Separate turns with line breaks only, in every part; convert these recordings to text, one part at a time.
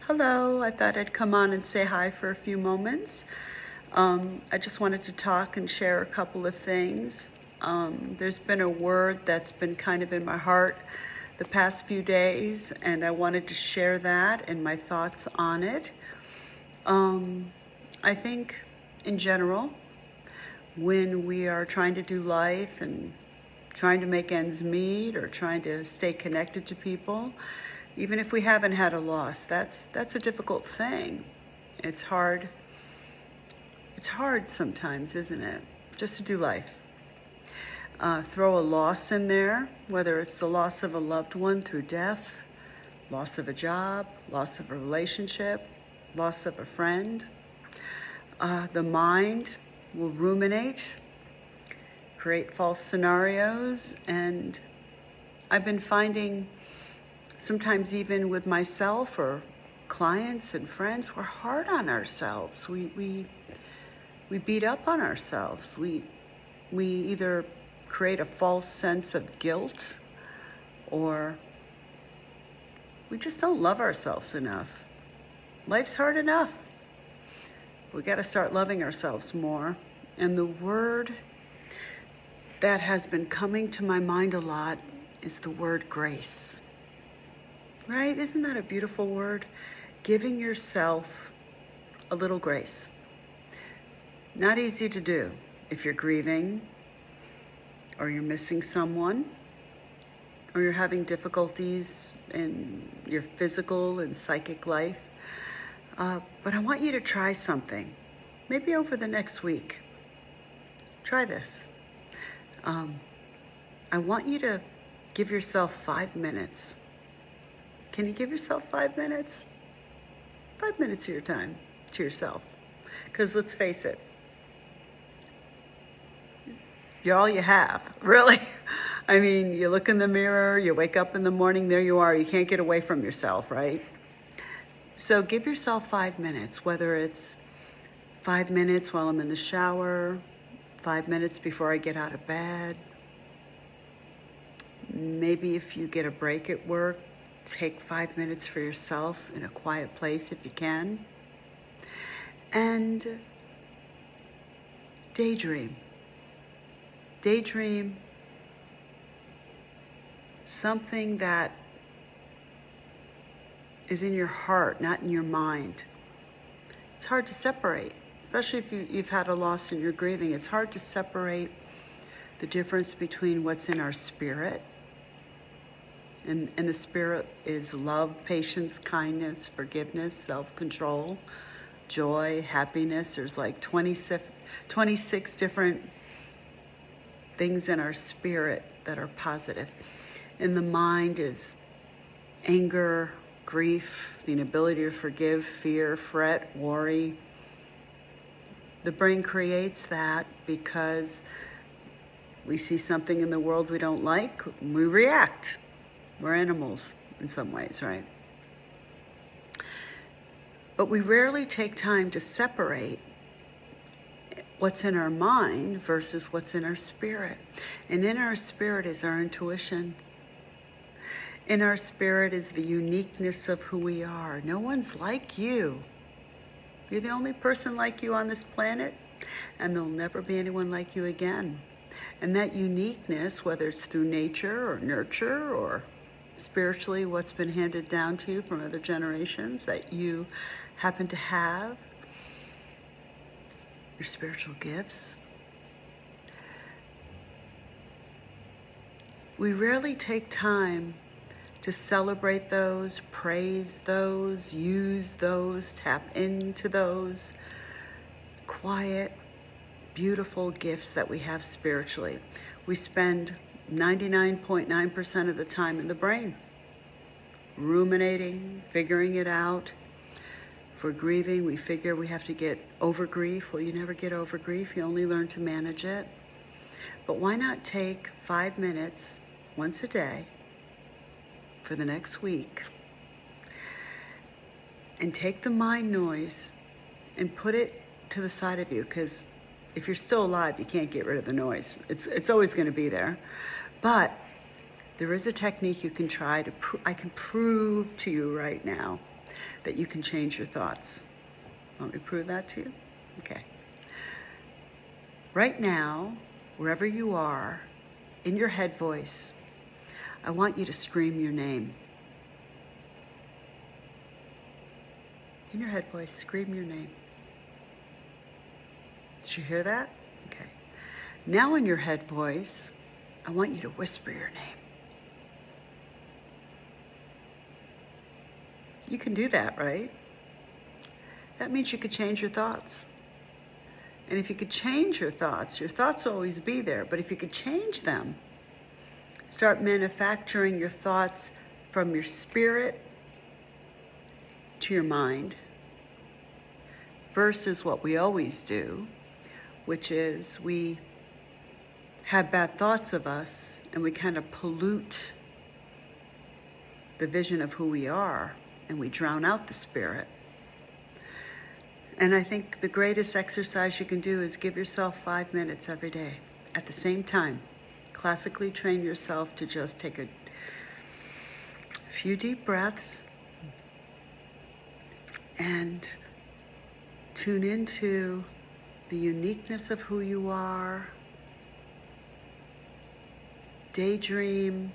Hello, I thought I'd come on and say hi for a few moments. I just wanted to talk and share a couple of things. There's been a word that's been kind of in my heart the past few days, and I wanted to share that and my thoughts on it. I think in general, when we are trying to do life and trying to make ends meet or trying to stay connected to people, even if we haven't had a loss, that's a difficult thing. It's hard. It's hard sometimes, isn't it? Just to do life. Throw a loss in there, whether it's the loss of a loved one through death, loss of a job, loss of a relationship, loss of a friend. The mind will ruminate, create false scenarios, and I've been finding sometimes even with myself or clients and friends, we're hard on ourselves. We beat up on ourselves. We either create a false sense of guilt, or we just don't love ourselves enough. Life's hard enough. We got to start loving ourselves more. And the word that has been coming to my mind a lot is the word grace. Right? Isn't that a beautiful word? Giving yourself a little grace. Not easy to do if you're grieving, or you're missing someone, or you're having difficulties in your physical and psychic life. But I want you to try something. Maybe over the next week. Try this. I want you to give yourself 5 minutes. Can you give yourself 5 minutes? 5 minutes of your time to yourself. Because let's face it, you're all you have, really. I mean, you look in the mirror, you wake up in the morning, there you are. You can't get away from yourself, right? So give yourself 5 minutes, whether it's 5 minutes while I'm in the shower, 5 minutes before I get out of bed. Maybe if you get a break at work, take 5 minutes for yourself in a quiet place if you can. And daydream. Daydream something that is in your heart, not in your mind. It's hard to separate, especially if you've had a loss and you're grieving. It's hard to separate the difference between what's in our spirit. And the spirit is love, patience, kindness, forgiveness, self-control, joy, happiness. There's like 26 different things in our spirit that are positive. And the mind is anger, grief, the inability to forgive, fear, fret, worry. The brain creates that because we see something in the world we don't like, we react. We're animals in some ways, right? But we rarely take time to separate what's in our mind versus what's in our spirit. And in our spirit is our intuition. In our spirit is the uniqueness of who we are. No one's like you. You're the only person like you on this planet, and there'll never be anyone like you again. And that uniqueness, whether it's through nature or nurture or spiritually what's been handed down to you from other generations that you happen to have, your spiritual gifts. We rarely take time to celebrate those, praise those, use those, tap into those quiet, beautiful gifts that we have spiritually. We spend 99.9% of the time in the brain, ruminating, figuring it out. If we're grieving, we figure we have to get over grief. Well, you never get over grief. You only learn to manage it. But why not take 5 minutes once a day for the next week and take the mind noise and put it to the side of you? Because if you're still alive, you can't get rid of the noise. It's always going to be there. But there is a technique you can try to I can prove to you right now that you can change your thoughts. Want me to prove that to you? Okay. Right now, wherever you are, in your head voice, I want you to scream your name. In your head voice, scream your name. Did you hear that? Okay. Now in your head voice, I want you to whisper your name. You can do that, right? That means you could change your thoughts. And if you could change your thoughts will always be there, but if you could change them, start manufacturing your thoughts from your spirit to your mind, versus what we always do, which is we have bad thoughts of us and we kind of pollute the vision of who we are and we drown out the spirit. And I think the greatest exercise you can do is give yourself 5 minutes every day at the same time. Classically train yourself to just take a few deep breaths and tune into the uniqueness of who you are. Daydream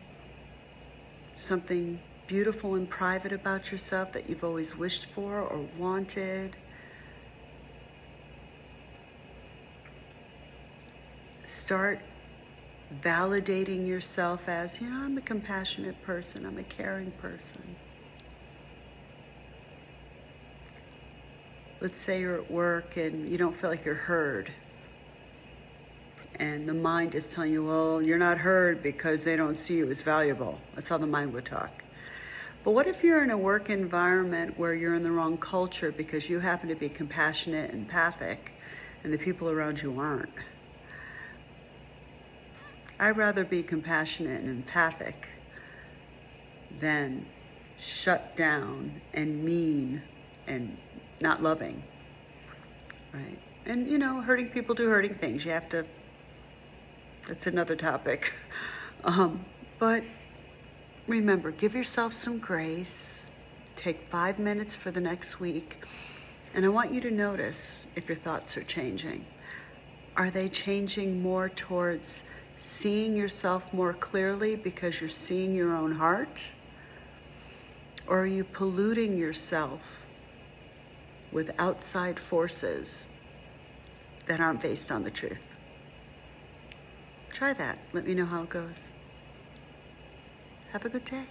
something beautiful and private about yourself that you've always wished for or wanted. Start validating yourself as, I'm a compassionate person, I'm a caring person. Let's say you're at work and you don't feel like you're heard. And the mind is telling you, well, you're not heard because they don't see you as valuable. That's how the mind would talk. But what if you're in a work environment where you're in the wrong culture because you happen to be compassionate and empathic and the people around you aren't? I'd rather be compassionate and empathic than shut down and mean and not loving, right? And hurting people do hurting things. You have to, that's another topic. But remember, give yourself some grace. Take 5 minutes for the next week. And I want you to notice if your thoughts are changing. Are they changing more towards seeing yourself more clearly because you're seeing your own heart? Or are you polluting yourself with outside forces that aren't based on the truth? Try that. Let me know how it goes. Have a good day.